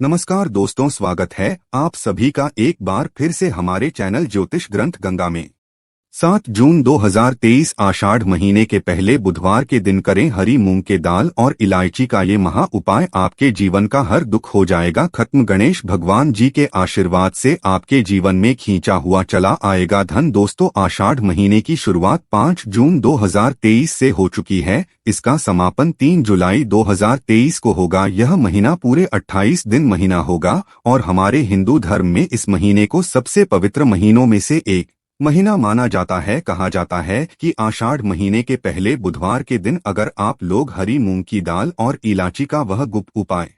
नमस्कार दोस्तों, स्वागत है आप सभी का एक बार फिर से हमारे चैनल ज्योतिष ग्रंथ गंगा में। 7 जून 2023 आषाढ़ महीने के पहले बुधवार के दिन करें हरी मूंग के दाल और इलायची का ये महा उपाय। आपके जीवन का हर दुख हो जाएगा खत्म। गणेश भगवान जी के आशीर्वाद से आपके जीवन में खींचा हुआ चला आएगा धन। दोस्तों, आषाढ़ महीने की शुरुआत 5 जून 2023 से हो चुकी है। इसका समापन 3 जुलाई 2023 को होगा। यह महीना पूरे 28 दिन महीना होगा और हमारे हिंदू धर्म में इस महीने को सबसे पवित्र महीनों में से एक महीना माना जाता है। कहा जाता है कि आषाढ़ महीने के पहले बुधवार के दिन अगर आप लोग हरी मूंग की दाल और इलायची का वह गुप्त उपाय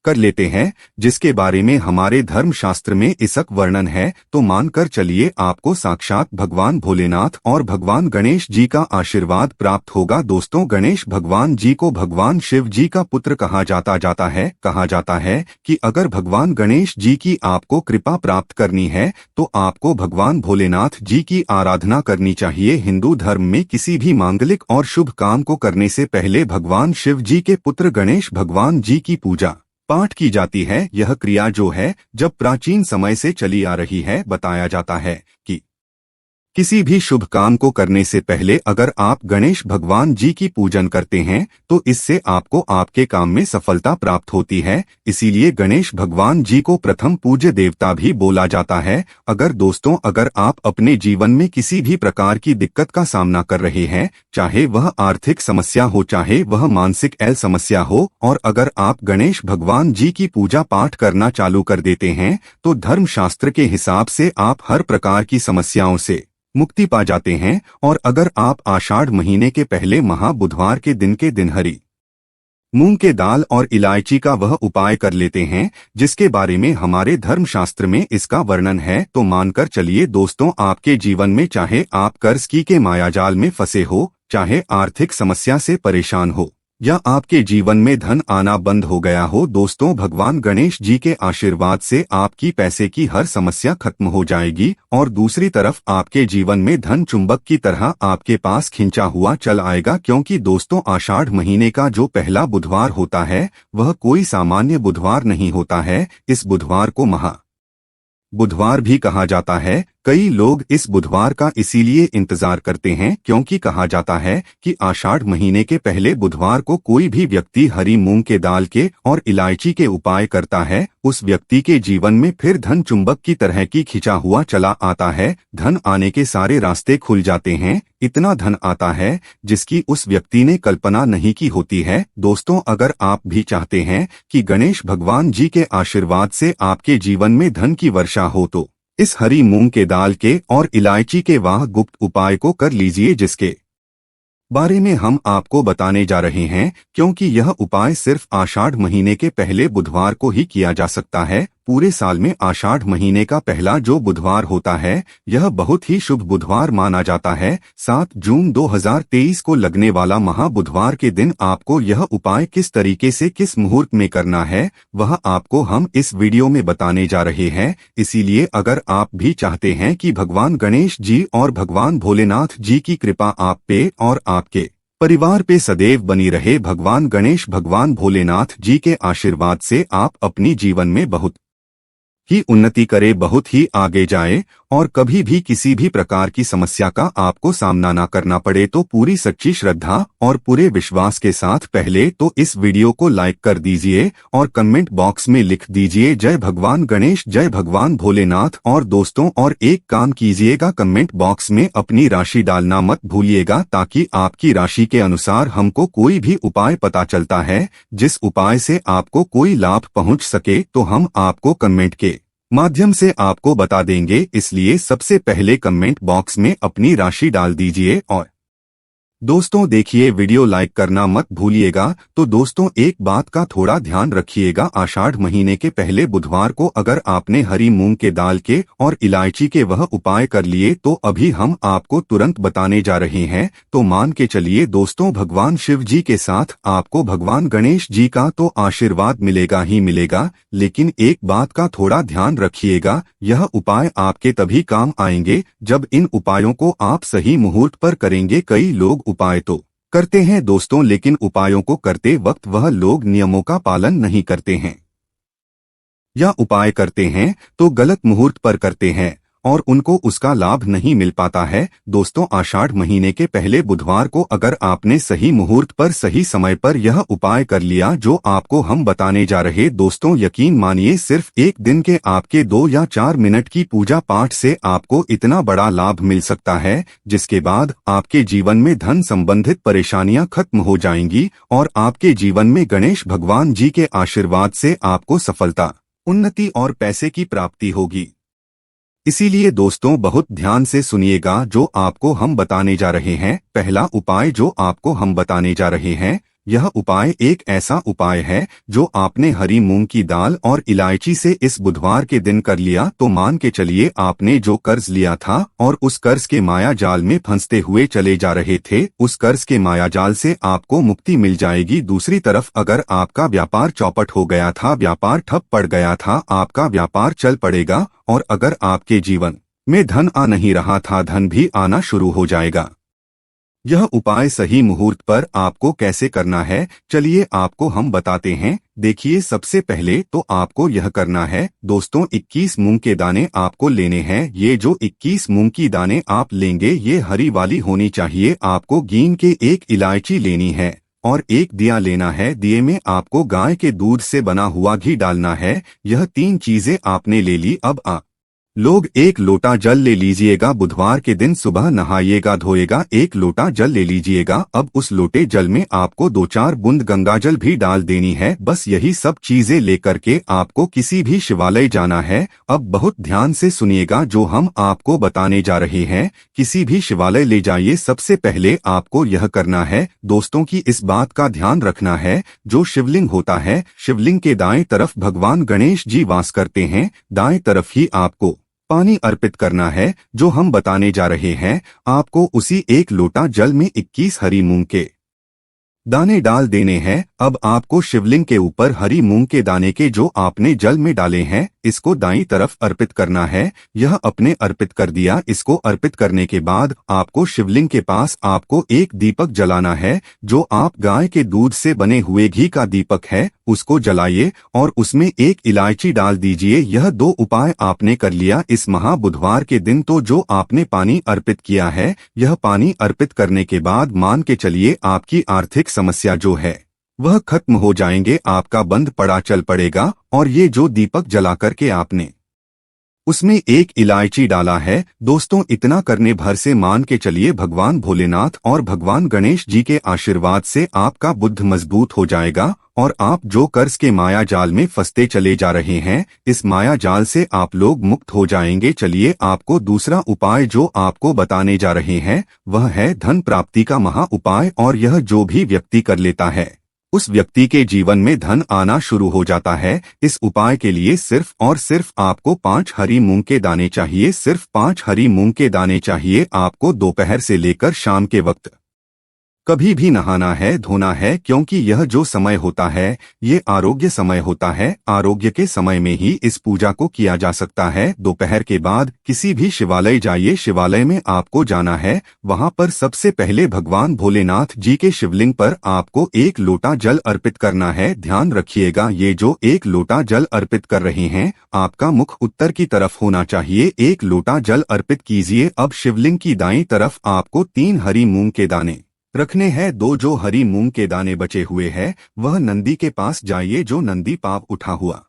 कर लेते हैं, जिसके बारे में हमारे धर्म शास्त्र में इसक वर्णन है, तो मानकर चलिए आपको साक्षात भगवान भोलेनाथ और भगवान गणेश जी का आशीर्वाद प्राप्त होगा। दोस्तों, गणेश भगवान जी को भगवान शिव जी का पुत्र कहा जाता है। कहा जाता है कि अगर भगवान गणेश जी की आपको कृपा प्राप्त करनी है तो आपको भगवान भोलेनाथ जी की आराधना करनी चाहिए। हिंदू धर्म में किसी भी मांगलिक और शुभ काम को करने से पहले भगवान शिव जी के पुत्र गणेश भगवान जी की पूजा पाठ की जाती है। यह क्रिया जो है जब प्राचीन समय से चली आ रही है। बताया जाता है कि किसी भी शुभ काम को करने से पहले अगर आप गणेश भगवान जी की पूजन करते हैं तो इससे आपको आपके काम में सफलता प्राप्त होती है। इसीलिए गणेश भगवान जी को प्रथम पूज्य देवता भी बोला जाता है। अगर आप अपने जीवन में किसी भी प्रकार की दिक्कत का सामना कर रहे हैं, चाहे वह आर्थिक समस्या हो, चाहे वह मानसिक समस्या हो, और अगर आप गणेश भगवान जी की पूजा पाठ करना चालू कर देते हैं तो धर्मशास्त्र के हिसाब से आप हर प्रकार की समस्याओं से मुक्ति पा जाते हैं। और अगर आप आषाढ़ महीने के पहले महा बुधवार के दिन हरी मूंग के दाल और इलायची का वह उपाय कर लेते हैं, जिसके बारे में हमारे धर्मशास्त्र में इसका वर्णन है, तो मानकर चलिए दोस्तों, आपके जीवन में चाहे आप कर्ज के मायाजाल में फंसे हो, चाहे आर्थिक समस्या से परेशान हो, या आपके जीवन में धन आना बंद हो गया हो, दोस्तों भगवान गणेश जी के आशीर्वाद से आपकी पैसे की हर समस्या खत्म हो जाएगी। और दूसरी तरफ आपके जीवन में धन चुंबक की तरह आपके पास खिंचा हुआ चल आएगा। क्योंकि दोस्तों, आषाढ़ महीने का जो पहला बुधवार होता है वह कोई सामान्य बुधवार नहीं होता है। इस बुधवार को महा बुधवार भी कहा जाता है। कई लोग इस बुधवार का इसीलिए इंतजार करते हैं क्योंकि कहा जाता है कि आषाढ़ महीने के पहले बुधवार को कोई भी व्यक्ति हरी मूंग के दाल के और इलायची के उपाय करता है, उस व्यक्ति के जीवन में फिर धन चुंबक की तरह की खिंचा हुआ चला आता है। धन आने के सारे रास्ते खुल जाते हैं। इतना धन आता है जिसकी उस व्यक्ति ने कल्पना नहीं की होती है। दोस्तों, अगर आप भी चाहते हैं कि गणेश भगवान जी के आशीर्वाद से आपके जीवन में धन की वर्षा हो, तो इस हरी मूंग के दाल के और इलायची के वाह गुप्त उपाय को कर लीजिए, जिसके बारे में हम आपको बताने जा रहे हैं। क्योंकि यह उपाय सिर्फ आषाढ़ महीने के पहले बुधवार को ही किया जा सकता है। पूरे साल में आषाढ़ महीने का पहला जो बुधवार होता है यह बहुत ही शुभ बुधवार माना जाता है। 7 जून 2023 को लगने वाला महा बुधवार के दिन आपको यह उपाय किस तरीके से किस मुहूर्त में करना है वह आपको हम इस वीडियो में बताने जा रहे हैं। इसीलिए अगर आप भी चाहते हैं कि भगवान गणेश जी और भगवान भोलेनाथ जी की कृपा आप पे और आपके परिवार पे सदैव बनी रहे, भगवान गणेश भगवान भोलेनाथ जी के आशीर्वाद से आप अपनी जीवन में बहुत ही उन्नति करे, बहुत ही आगे जाए और कभी भी किसी भी प्रकार की समस्या का आपको सामना ना करना पड़े, तो पूरी सच्ची श्रद्धा और पूरे विश्वास के साथ पहले तो इस वीडियो को लाइक कर दीजिए और कमेंट बॉक्स में लिख दीजिए जय भगवान गणेश, जय भगवान भोलेनाथ। और दोस्तों, और एक काम कीजिएगा, कमेंट बॉक्स में अपनी राशि डालना मत भूलिएगा, ताकि आपकी राशि के अनुसार हमको कोई भी उपाय पता चलता है जिस उपाय से आपको कोई लाभ पहुंच सके तो हम आपको कमेंट के माध्यम से आपको बता देंगे। इसलिए सबसे पहले कमेंट बॉक्स में अपनी राशि डाल दीजिए। और दोस्तों देखिए, वीडियो लाइक करना मत भूलिएगा। तो दोस्तों, एक बात का थोड़ा ध्यान रखिएगा, आषाढ़ महीने के पहले बुधवार को अगर आपने हरी मूंग के दाल के और इलायची के वह उपाय कर लिए तो अभी हम आपको तुरंत बताने जा रहे हैं। तो मान के चलिए दोस्तों, भगवान शिव जी के साथ आपको भगवान गणेश जी का तो आशीर्वाद मिलेगा ही मिलेगा, लेकिन एक बात का थोड़ा ध्यान रखिएगा, यह उपाय आपके तभी काम आएंगे जब इन उपायों को आप सही मुहूर्त पर करेंगे। कई लोग उपाय तो करते हैं दोस्तों, लेकिन उपायों को करते वक्त वह लोग नियमों का पालन नहीं करते हैं। या उपाय करते हैं तो गलत मुहूर्त पर करते हैं और उनको उसका लाभ नहीं मिल पाता है। दोस्तों, आषाढ़ महीने के पहले बुधवार को अगर आपने सही मुहूर्त पर सही समय पर यह उपाय कर लिया जो आपको हम बताने जा रहे दोस्तों, यकीन मानिए सिर्फ एक दिन के आपके 2 या 4 मिनट की पूजा पाठ से आपको इतना बड़ा लाभ मिल सकता है जिसके बाद आपके जीवन में धन संबंधित परेशानियां खत्म हो जाएंगी और आपके जीवन में गणेश भगवान जी के आशीर्वाद से आपको सफलता, उन्नति और पैसे की प्राप्ति होगी। इसीलिए दोस्तों बहुत ध्यान से सुनिएगा जो आपको हम बताने जा रहे हैं। पहला उपाय जो आपको हम बताने जा रहे हैं, यह उपाय एक ऐसा उपाय है जो आपने हरी मूंग की दाल और इलायची से इस बुधवार के दिन कर लिया तो मान के चलिए आपने जो कर्ज लिया था और उस कर्ज के माया जाल में फंसते हुए चले जा रहे थे, उस कर्ज के माया जाल से आपको मुक्ति मिल जाएगी। दूसरी तरफ अगर आपका व्यापार चौपट हो गया था, व्यापार ठप पड़ गया था, आपका व्यापार चल पड़ेगा और अगर आपके जीवन में धन आ नहीं रहा था, धन भी आना शुरू हो जाएगा। यह उपाय सही मुहूर्त पर आपको कैसे करना है, चलिए आपको हम बताते हैं। देखिए, सबसे पहले तो आपको यह करना है दोस्तों, 21 मूंग के दाने आपको लेने हैं। ये जो 21 मूंग की दाने आप लेंगे ये हरी वाली होनी चाहिए। आपको गीन के एक इलायची लेनी है और एक दिया लेना है। दिए में आपको गाय के दूध से बना हुआ घी डालना है। यह 3 चीजें आपने ले ली। अब लोग 1 लोटा जल ले लीजिएगा। बुधवार के दिन सुबह नहाइएगा धोएगा, 1 लोटा जल ले लीजिएगा। अब उस लोटे जल में आपको 2-4 बूंद गंगाजल भी डाल देनी है। बस यही सब चीजें लेकर के आपको किसी भी शिवालय जाना है। अब बहुत ध्यान से सुनिएगा जो हम आपको बताने जा रहे हैं। किसी भी शिवालय ले जाइए, सबसे पहले आपको यह करना है दोस्तों की इस बात का ध्यान रखना है, जो शिवलिंग होता है, शिवलिंग के दाएं तरफ भगवान गणेश जी वास करते हैं। दाएं तरफ ही आपको पानी अर्पित करना है। जो हम बताने जा रहे हैं, आपको उसी 1 लोटा जल में 21 हरी मूंग के दाने डाल देने हैं। अब आपको शिवलिंग के ऊपर हरी मूंग के दाने के जो आपने जल में डाले हैं इसको दाईं तरफ अर्पित करना है। यह अपने अर्पित कर दिया। इसको अर्पित करने के बाद आपको शिवलिंग के पास आपको एक दीपक जलाना है। जो आप गाय के दूध से बने हुए घी का दीपक है उसको जलाइए और उसमें 1 इलायची डाल दीजिए। यह 2 उपाय आपने कर लिया इस महा बुधवार के दिन। तो जो आपने पानी अर्पित किया है, यह पानी अर्पित करने के बाद मान के चलिए आपकी आर्थिक समस्या जो है वह खत्म हो जाएंगे। आपका बंद पड़ा चल पड़ेगा। और ये जो दीपक जला करके आपने उसमें 1 इलायची डाला है दोस्तों, इतना करने भर से मान के चलिए भगवान भोलेनाथ और भगवान गणेश जी के आशीर्वाद से आपका बुद्ध मजबूत हो जाएगा और आप जो कर्ज के माया जाल में फंसते चले जा रहे हैं, इस माया जाल से आप लोग मुक्त हो जाएंगे। चलिए आपको दूसरा उपाय जो आपको बताने जा रहे हैं वह है धन प्राप्ति का महा उपाय। और यह जो भी व्यक्ति कर लेता है उस व्यक्ति के जीवन में धन आना शुरू हो जाता है। इस उपाय के लिए सिर्फ और सिर्फ आपको 5 हरी मूंग के दाने चाहिए। सिर्फ 5 हरी मूंग के दाने चाहिए। आपको दोपहर से लेकर शाम के वक्त कभी भी नहाना है, धोना है, क्योंकि यह जो समय होता है ये आरोग्य समय होता है। आरोग्य के समय में ही इस पूजा को किया जा सकता है। दोपहर के बाद किसी भी शिवालय जाइए, शिवालय में आपको जाना है। वहां पर सबसे पहले भगवान भोलेनाथ जी के शिवलिंग पर आपको 1 लोटा जल अर्पित करना है। ध्यान रखिएगा, ये जो 1 लोटा जल अर्पित कर रहे हैं आपका मुख उत्तर की तरफ होना चाहिए। 1 लोटा जल अर्पित कीजिए। अब शिवलिंग की दाईं तरफ आपको 3 हरी मूंग के दाने रखने हैं। 2 जो हरी मूंग के दाने बचे हुए हैं वह नंदी के पास जाइए। जो नंदी पाप उठा हुआ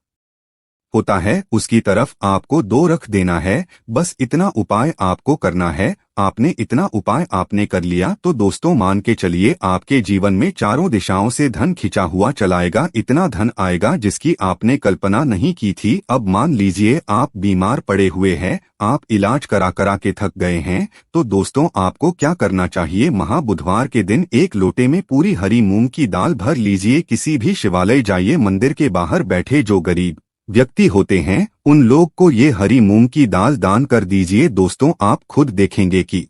होता है उसकी तरफ आपको 2 रख देना है। बस इतना उपाय आपको करना है। आपने इतना उपाय आपने कर लिया तो दोस्तों मान के चलिए आपके जीवन में चारों दिशाओं से धन खिंचा हुआ चलाएगा। इतना धन आएगा जिसकी आपने कल्पना नहीं की थी। अब मान लीजिए आप बीमार पड़े हुए हैं, आप इलाज करा करा के थक गए हैं, तो दोस्तों आपको क्या करना चाहिए, महा बुधवार के दिन 1 लोटे में पूरी हरी मूंग की दाल भर लीजिए। किसी भी शिवालय जाइए, मंदिर के बाहर बैठे जो गरीब व्यक्ति होते हैं उन लोग को ये हरी मूंग की दाल दान कर दीजिए। दोस्तों आप खुद देखेंगे कि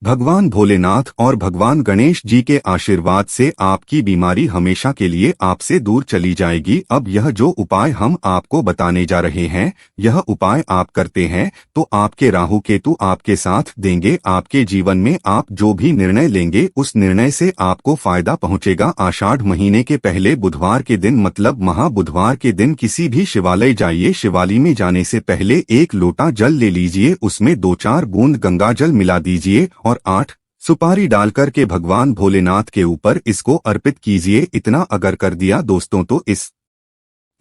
भगवान भोलेनाथ और भगवान गणेश जी के आशीर्वाद से आपकी बीमारी हमेशा के लिए आपसे दूर चली जाएगी। अब यह जो उपाय हम आपको बताने जा रहे हैं, यह उपाय आप करते हैं तो आपके राहु केतु आपके साथ देंगे। आपके जीवन में आप जो भी निर्णय लेंगे उस निर्णय से आपको फायदा पहुंचेगा। आषाढ़ महीने के पहले बुधवार के दिन मतलब महाबुधवार के दिन किसी भी शिवालय जाइए। शिवालय में जाने से पहले एक लोटा जल ले लीजिए, उसमें 2-4 बूंद गंगा जल मिला दीजिए और 8 सुपारी डालकर के भगवान भोलेनाथ के ऊपर इसको अर्पित कीजिए। इतना अगर कर दिया दोस्तों तो इस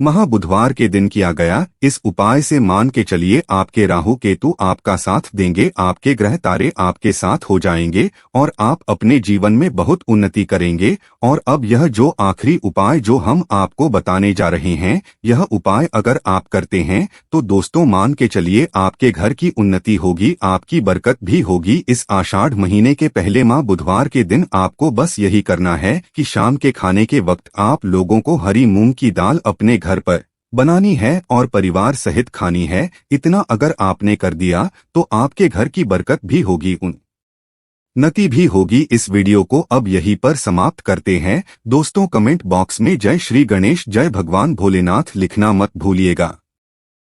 महाबुधवार के दिन किया गया इस उपाय से मान के चलिए आपके राहु केतु आपका साथ देंगे, आपके ग्रह तारे आपके साथ हो जाएंगे और आप अपने जीवन में बहुत उन्नति करेंगे। और अब यह जो आखिरी उपाय जो हम आपको बताने जा रहे हैं, यह उपाय अगर आप करते हैं तो दोस्तों मान के चलिए आपके घर की उन्नति होगी, आपकी बरकत भी होगी। इस आषाढ़ महीने के पहले माह बुधवार के दिन आपको बस यही करना है कि शाम के खाने के वक्त आप लोगों को हरी मूंग की दाल अपने घर पर बनानी है और परिवार सहित खानी है। इतना अगर आपने कर दिया तो आपके घर की बरकत भी होगी, उन्नति भी होगी। इस वीडियो को अब यहीं पर समाप्त करते हैं दोस्तों। कमेंट बॉक्स में जय श्री गणेश, जय भगवान भोलेनाथ लिखना मत भूलिएगा।